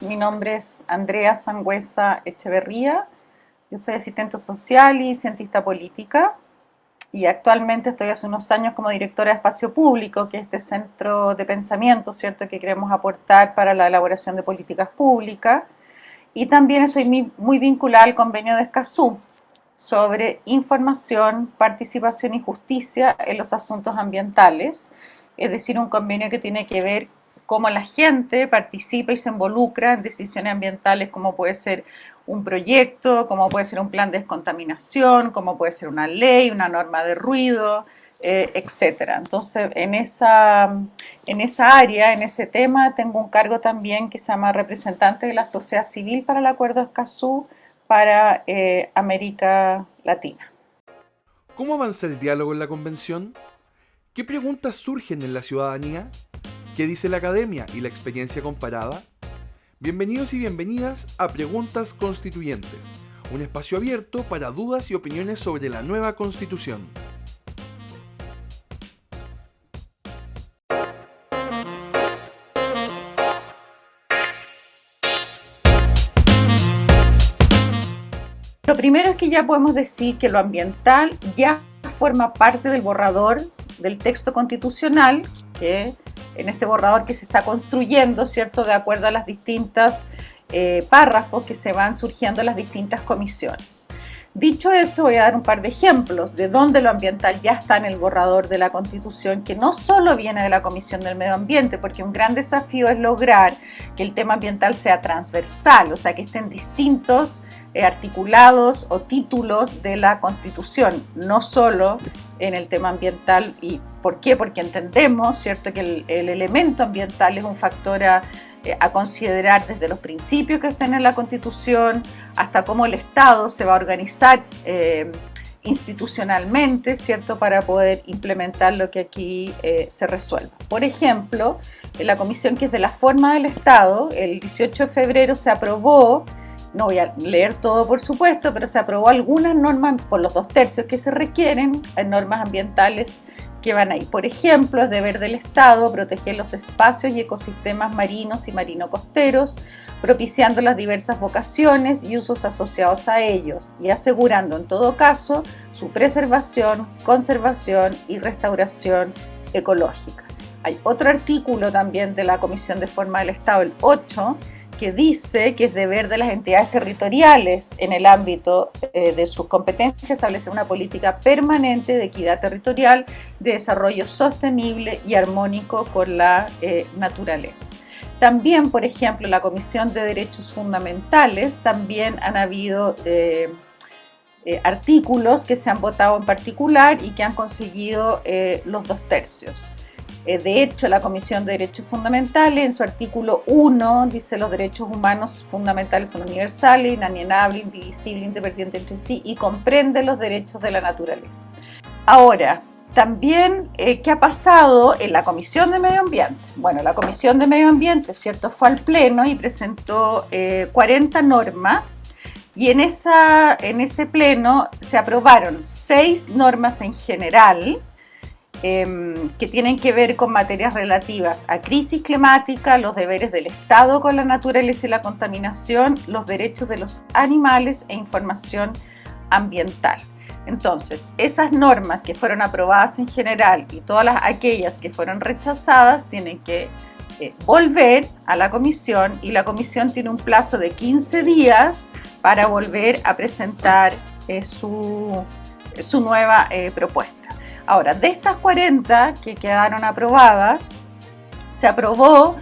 Mi nombre es Andrea Sangüesa Echeverría. Yo soy asistente social y cientista política y actualmente estoy hace unos años como directora de Espacio Público, que es este centro de pensamiento, ¿cierto?, que queremos aportar para la elaboración de políticas públicas. Y también estoy muy vinculada al convenio de Escazú sobre información, participación y justicia en los asuntos ambientales, es decir, un convenio que tiene que ver cómo la gente participa y se involucra en decisiones ambientales, como puede ser un proyecto, como puede ser un plan de descontaminación, como puede ser una ley, una norma de ruido, etcétera. Entonces, en esa área, en ese tema, tengo un cargo también que se llama representante de la sociedad civil para el Acuerdo de Escazú para América Latina. ¿Cómo avanza el diálogo en la convención? ¿Qué preguntas surgen en la ciudadanía? ¿Qué dice la academia y la experiencia comparada? Bienvenidos y bienvenidas a Preguntas Constituyentes, un espacio abierto para dudas y opiniones sobre la nueva Constitución. Lo primero es que ya podemos decir que lo ambiental ya forma parte del borrador del texto constitucional, que en este borrador que se está construyendo, ¿cierto?, de acuerdo a las distintas párrafos que se van surgiendo en las distintas comisiones. Dicho eso, voy a dar un par de ejemplos de dónde lo ambiental ya está en el borrador de la Constitución, que no solo viene de la Comisión del Medio Ambiente, porque un gran desafío es lograr que el tema ambiental sea transversal, o sea, que estén distintos articulados o títulos de la Constitución, no solo en el tema ambiental. ¿Y por qué? Porque entendemos, ¿cierto?, que el elemento ambiental es un factor a considerar desde los principios que están en la Constitución hasta cómo el Estado se va a organizar institucionalmente, ¿cierto?, para poder implementar lo que aquí se resuelva. Por ejemplo, en la comisión que es de la forma del Estado, el 18 de febrero se aprobó, no voy a leer todo por supuesto, pero se aprobó algunas normas por los 2/3 que se requieren, normas ambientales que van ahí. Por ejemplo, es deber del Estado proteger los espacios y ecosistemas marinos y marino-costeros, propiciando las diversas vocaciones y usos asociados a ellos y asegurando en todo caso su preservación, conservación y restauración ecológica. Hay otro artículo también de la Comisión de Forma del Estado, el 8, que dice que es deber de las entidades territoriales en el ámbito de sus competencias establecer una política permanente de equidad territorial, de desarrollo sostenible y armónico con la naturaleza. También, por ejemplo, en la Comisión de Derechos Fundamentales también han habido artículos que se han votado en particular y que han conseguido los 2/3. De hecho, la Comisión de Derechos Fundamentales, en su artículo 1, dice: los derechos humanos fundamentales son universales, inalienables, indivisibles, independientes entre sí y comprende los derechos de la naturaleza. Ahora, también, ¿qué ha pasado en la Comisión de Medio Ambiente? Bueno, la Comisión de Medio Ambiente, ¿cierto?, fue al Pleno y presentó 40 normas. Y en ese Pleno se aprobaron 6 normas en general, que tienen que ver con materias relativas a crisis climática, los deberes del Estado con la naturaleza y la contaminación, los derechos de los animales e información ambiental. Entonces, esas normas que fueron aprobadas en general y todas aquellas que fueron rechazadas tienen que volver a la comisión, y la comisión tiene un plazo de 15 días para volver a presentar su nueva propuesta. Ahora, de estas 40 que quedaron aprobadas, se aprobó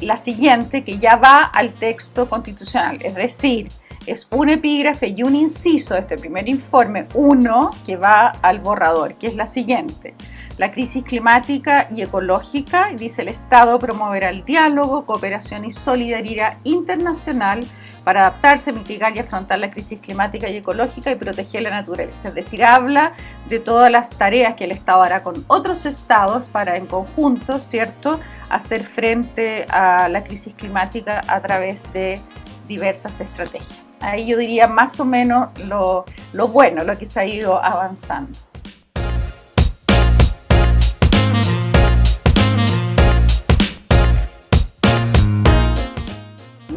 la siguiente, que ya va al texto constitucional, es decir, es un epígrafe y un inciso de este primer informe 1 que va al borrador, que es la siguiente: la crisis climática y ecológica, dice: el Estado promoverá el diálogo, cooperación y solidaridad internacional para adaptarse, mitigar y afrontar la crisis climática y ecológica y proteger la naturaleza. Es decir, habla de todas las tareas que el Estado hará con otros estados para en conjunto, ¿cierto?, hacer frente a la crisis climática a través de diversas estrategias. Ahí yo diría más o menos lo bueno, lo que se ha ido avanzando.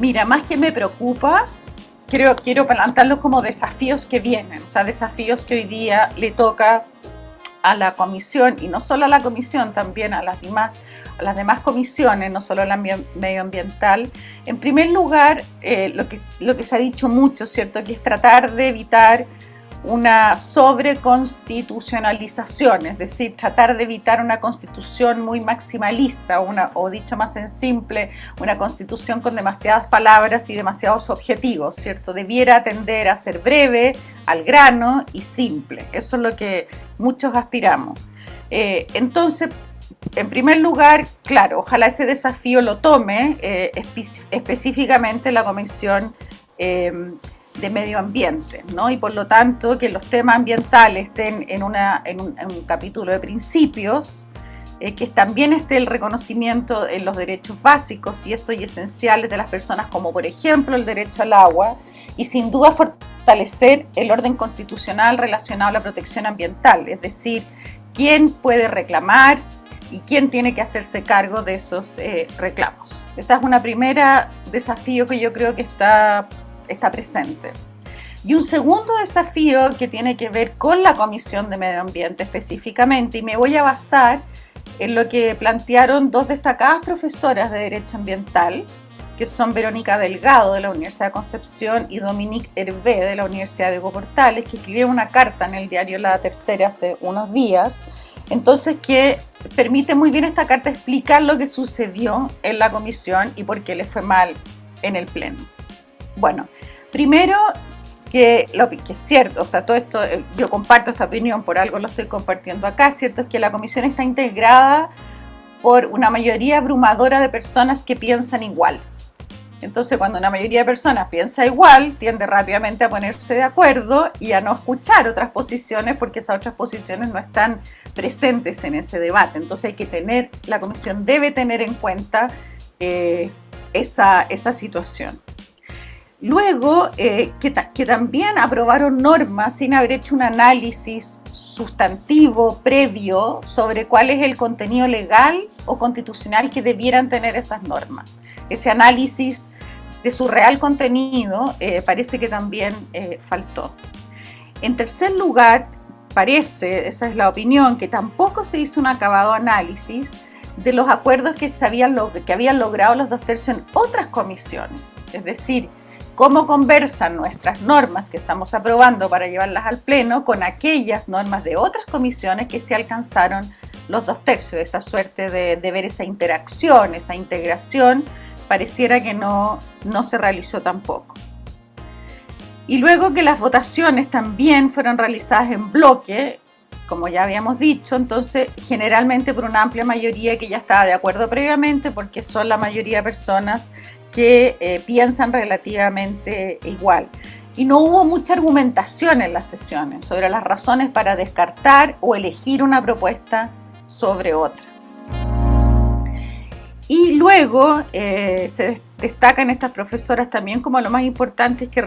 Mira, más que me preocupa, quiero plantearlos como desafíos que vienen, o sea, desafíos que hoy día le toca a la comisión, y no solo a la comisión, también a las demás comisiones, no solo la medioambiental. En primer lugar, lo que se ha dicho mucho, ¿cierto?, que es tratar de evitar una sobreconstitucionalización, es decir, tratar de evitar una constitución muy maximalista, o dicho más en simple, una constitución con demasiadas palabras y demasiados objetivos, ¿cierto? Debiera tender a ser breve, al grano y simple. Eso es lo que muchos aspiramos. Entonces, en primer lugar, claro, ojalá ese desafío lo tome específicamente la Comisión de Medio Ambiente, ¿no? Y por lo tanto que los temas ambientales estén en un capítulo de principios, que también esté el reconocimiento en los derechos básicos y esenciales de las personas, como por ejemplo el derecho al agua, y sin duda fortalecer el orden constitucional relacionado a la protección ambiental, es decir, quién puede reclamar y quién tiene que hacerse cargo de esos reclamos. Ese es un primer desafío que yo creo que está presente. Y un segundo desafío que tiene que ver con la Comisión de Medio Ambiente específicamente, y me voy a basar en lo que plantearon dos destacadas profesoras de Derecho Ambiental, que son Verónica Delgado de la Universidad de Concepción y Dominique Hervé de la Universidad de Evo Portales, que escribieron una carta en el diario La Tercera hace unos días. Entonces, que permite muy bien esta carta explicar lo que sucedió en la comisión y por qué le fue mal en el pleno. Bueno, primero que es cierto, o sea, todo esto, yo comparto esta opinión, por algo lo estoy compartiendo acá, cierto es que la comisión está integrada por una mayoría abrumadora de personas que piensan igual. Entonces, cuando una mayoría de personas piensa igual, tiende rápidamente a ponerse de acuerdo y a no escuchar otras posiciones, porque esas otras posiciones no están presentes en ese debate. Entonces, la comisión debe tener en cuenta esa situación. Luego, que también aprobaron normas sin haber hecho un análisis sustantivo previo sobre cuál es el contenido legal o constitucional que debieran tener esas normas. Ese análisis de su real contenido parece que también faltó. En tercer lugar, parece, esa es la opinión, que tampoco se hizo un acabado análisis de los acuerdos que habían logrado los 2/3 en otras comisiones. Es decir, cómo conversan nuestras normas que estamos aprobando para llevarlas al pleno con aquellas normas de otras comisiones que se alcanzaron los 2/3. Esa suerte de ver esa interacción, esa integración, pareciera que no se realizó tampoco. Y luego que las votaciones también fueron realizadas en bloque, como ya habíamos dicho, entonces generalmente por una amplia mayoría que ya estaba de acuerdo previamente, porque son la mayoría de personas que piensan relativamente igual. Y no hubo mucha argumentación en las sesiones sobre las razones para descartar o elegir una propuesta sobre otra. Y luego se destacan estas profesoras también como lo más importante es que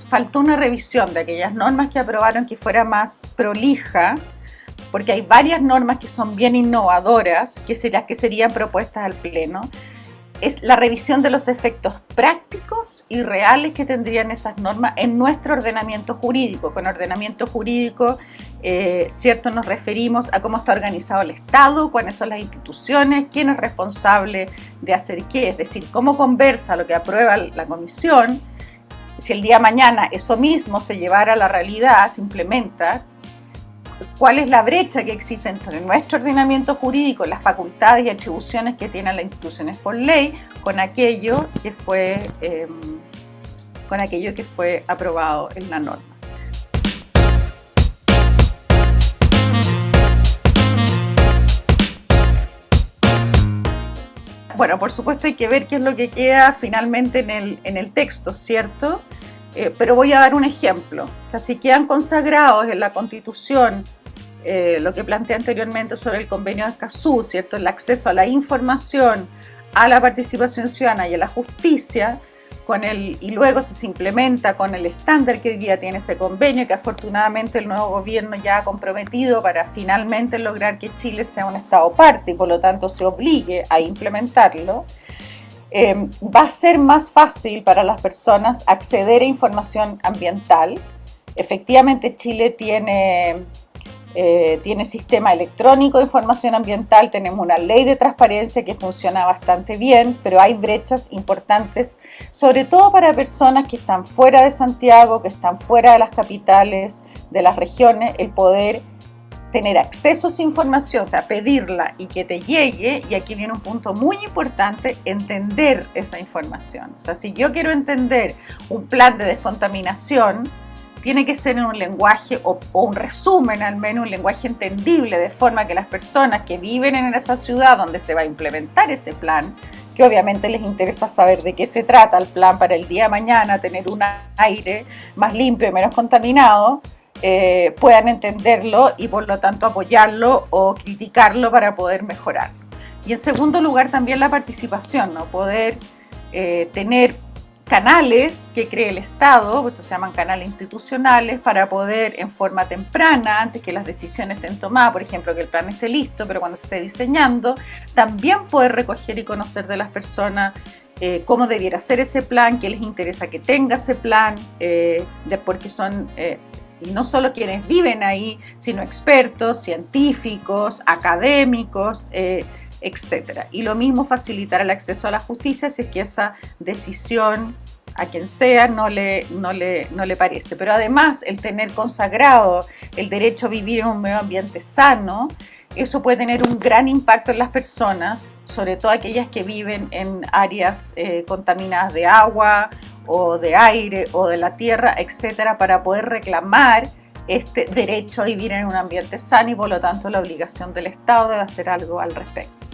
faltó una revisión de aquellas normas que aprobaron que fuera más prolija, porque hay varias normas que son bien innovadoras, que serían propuestas al pleno. Es la revisión de los efectos prácticos y reales que tendrían esas normas en nuestro ordenamiento jurídico. Con ordenamiento jurídico, cierto, nos referimos a cómo está organizado el Estado, cuáles son las instituciones, quién es responsable de hacer qué, es decir, cómo conversa lo que aprueba la comisión. Si el día de mañana eso mismo se llevara a la realidad, se implementa, cuál es la brecha que existe entre nuestro ordenamiento jurídico, las facultades y atribuciones que tienen las instituciones por ley, con aquello que fue aprobado en la norma. Bueno, por supuesto hay que ver qué es lo que queda finalmente en el texto, ¿cierto? Pero voy a dar un ejemplo. O sea, si quedan consagrados en la Constitución lo que planteé anteriormente sobre el convenio de Escazú, ¿cierto? El acceso a la información, a la participación ciudadana y a la justicia, y luego esto se implementa con el estándar que hoy día tiene ese convenio, que afortunadamente el nuevo gobierno ya ha comprometido para finalmente lograr que Chile sea un Estado parte y por lo tanto se obligue a implementarlo. va a ser más fácil para las personas acceder a información ambiental. Efectivamente, Chile tiene sistema electrónico de información ambiental, tenemos una ley de transparencia que funciona bastante bien, pero hay brechas importantes, sobre todo para personas que están fuera de Santiago, que están fuera de las capitales, de las regiones, el poder tener acceso a esa información, o sea, pedirla y que te llegue, y aquí viene un punto muy importante, entender esa información. O sea, si yo quiero entender un plan de descontaminación, tiene que ser en un lenguaje o un resumen, al menos un lenguaje entendible, de forma que las personas que viven en esa ciudad donde se va a implementar ese plan, que obviamente les interesa saber de qué se trata el plan para el día de mañana, tener un aire más limpio y menos contaminado, puedan entenderlo y por lo tanto apoyarlo o criticarlo para poder mejorarlo. Y en segundo lugar también la participación, ¿no? Poder tener canales que cree el Estado, pues se llaman canales institucionales, para poder en forma temprana, antes que las decisiones estén tomadas, por ejemplo, que el plan esté listo, pero cuando se esté diseñando, también poder recoger y conocer de las personas cómo debiera ser ese plan, qué les interesa que tenga ese plan, porque son y no solo quienes viven ahí, sino expertos, científicos, académicos, etcétera. Y lo mismo facilitar el acceso a la justicia si es que esa decisión a quien sea no le parece. Pero además el tener consagrado el derecho a vivir en un medio ambiente sano, eso puede tener un gran impacto en las personas, sobre todo aquellas que viven en áreas contaminadas de agua o de aire o de la tierra, etcétera, para poder reclamar este derecho a vivir en un ambiente sano y por lo tanto la obligación del Estado de hacer algo al respecto.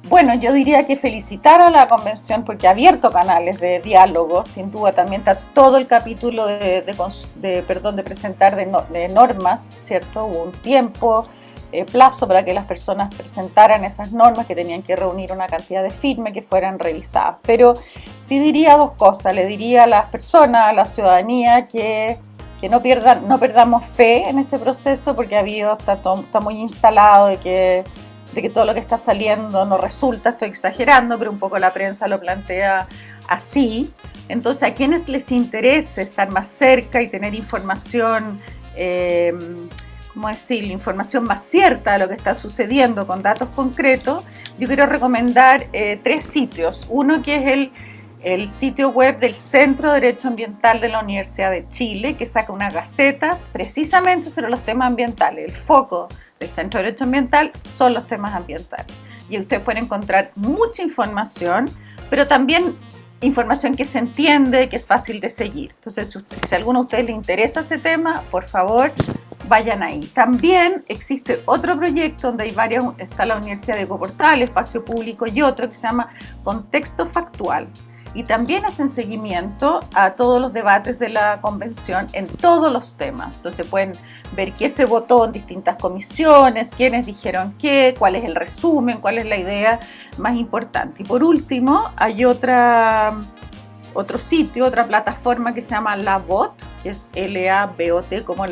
Bueno, yo diría que felicitar a la convención porque ha abierto canales de diálogo, sin duda también está todo el capítulo de presentar de normas, ¿cierto? Hubo un tiempo, plazo para que las personas presentaran esas normas que tenían que reunir una cantidad de firmas que fueran revisadas. Pero sí diría dos cosas, le diría a las personas, a la ciudadanía que no perdamos fe en este proceso porque está muy instalado de que todo lo que está saliendo no resulta, estoy exagerando, pero un poco la prensa lo plantea así. Entonces, a quienes les interese estar más cerca y tener información, información más cierta de lo que está sucediendo con datos concretos, yo quiero recomendar 3 sitios. Uno que es el sitio web del Centro de Derecho Ambiental de la Universidad de Chile, que saca una gaceta precisamente sobre los temas ambientales. El foco del Centro de Derecho Ambiental son los temas ambientales. Y ustedes pueden encontrar mucha información, pero también información que se entiende, que es fácil de seguir. Entonces, si a alguno de ustedes le interesa ese tema, por favor, vayan ahí. También existe otro proyecto donde está la Universidad de Ecoportal, Espacio Público y otro que se llama Contexto Factual. Y también hacen seguimiento a todos los debates de la convención en todos los temas. Entonces pueden ver qué se votó en distintas comisiones, quiénes dijeron qué, cuál es el resumen, cuál es la idea más importante. Y por último, hay otro sitio, otra plataforma que se llama LaBot, que es L-A-B-O-T, como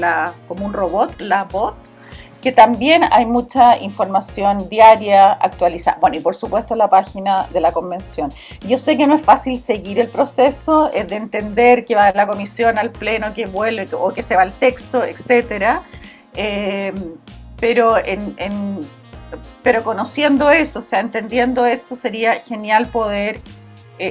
un robot, LaBot, que también hay mucha información diaria actualizada. Bueno, y por supuesto la página de la convención. Yo sé que no es fácil seguir el proceso, es de entender que va de la comisión al pleno, que vuelve o que se va el texto, etcétera. Pero conociendo eso, o sea, entendiendo eso, sería genial poder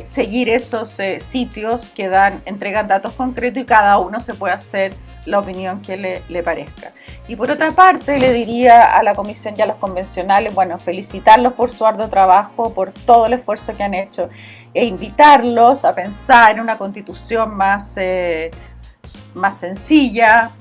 seguir esos sitios que entregan datos concretos y cada uno se puede hacer la opinión que le parezca. Y por otra parte, le diría a la comisión y a los convencionales, bueno, felicitarlos por su arduo trabajo, por todo el esfuerzo que han hecho e invitarlos a pensar en una constitución más sencilla,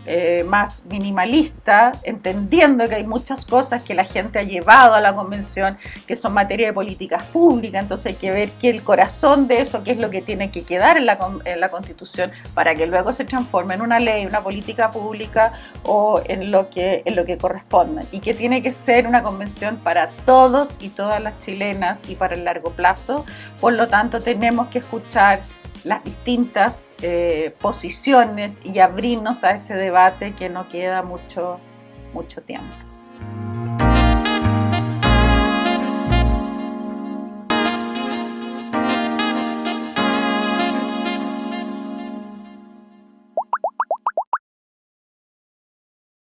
más minimalista, entendiendo que hay muchas cosas que la gente ha llevado a la convención que son materia de políticas públicas, entonces hay que ver que el corazón de eso, qué es lo que tiene que quedar en la constitución para que luego se transforme en una ley, una política pública o en lo que corresponda, y que tiene que ser una convención para todos y todas las chilenas y para el largo plazo. Por lo tanto, tenemos que escuchar las distintas posiciones y abrirnos a ese debate que no queda mucho mucho tiempo.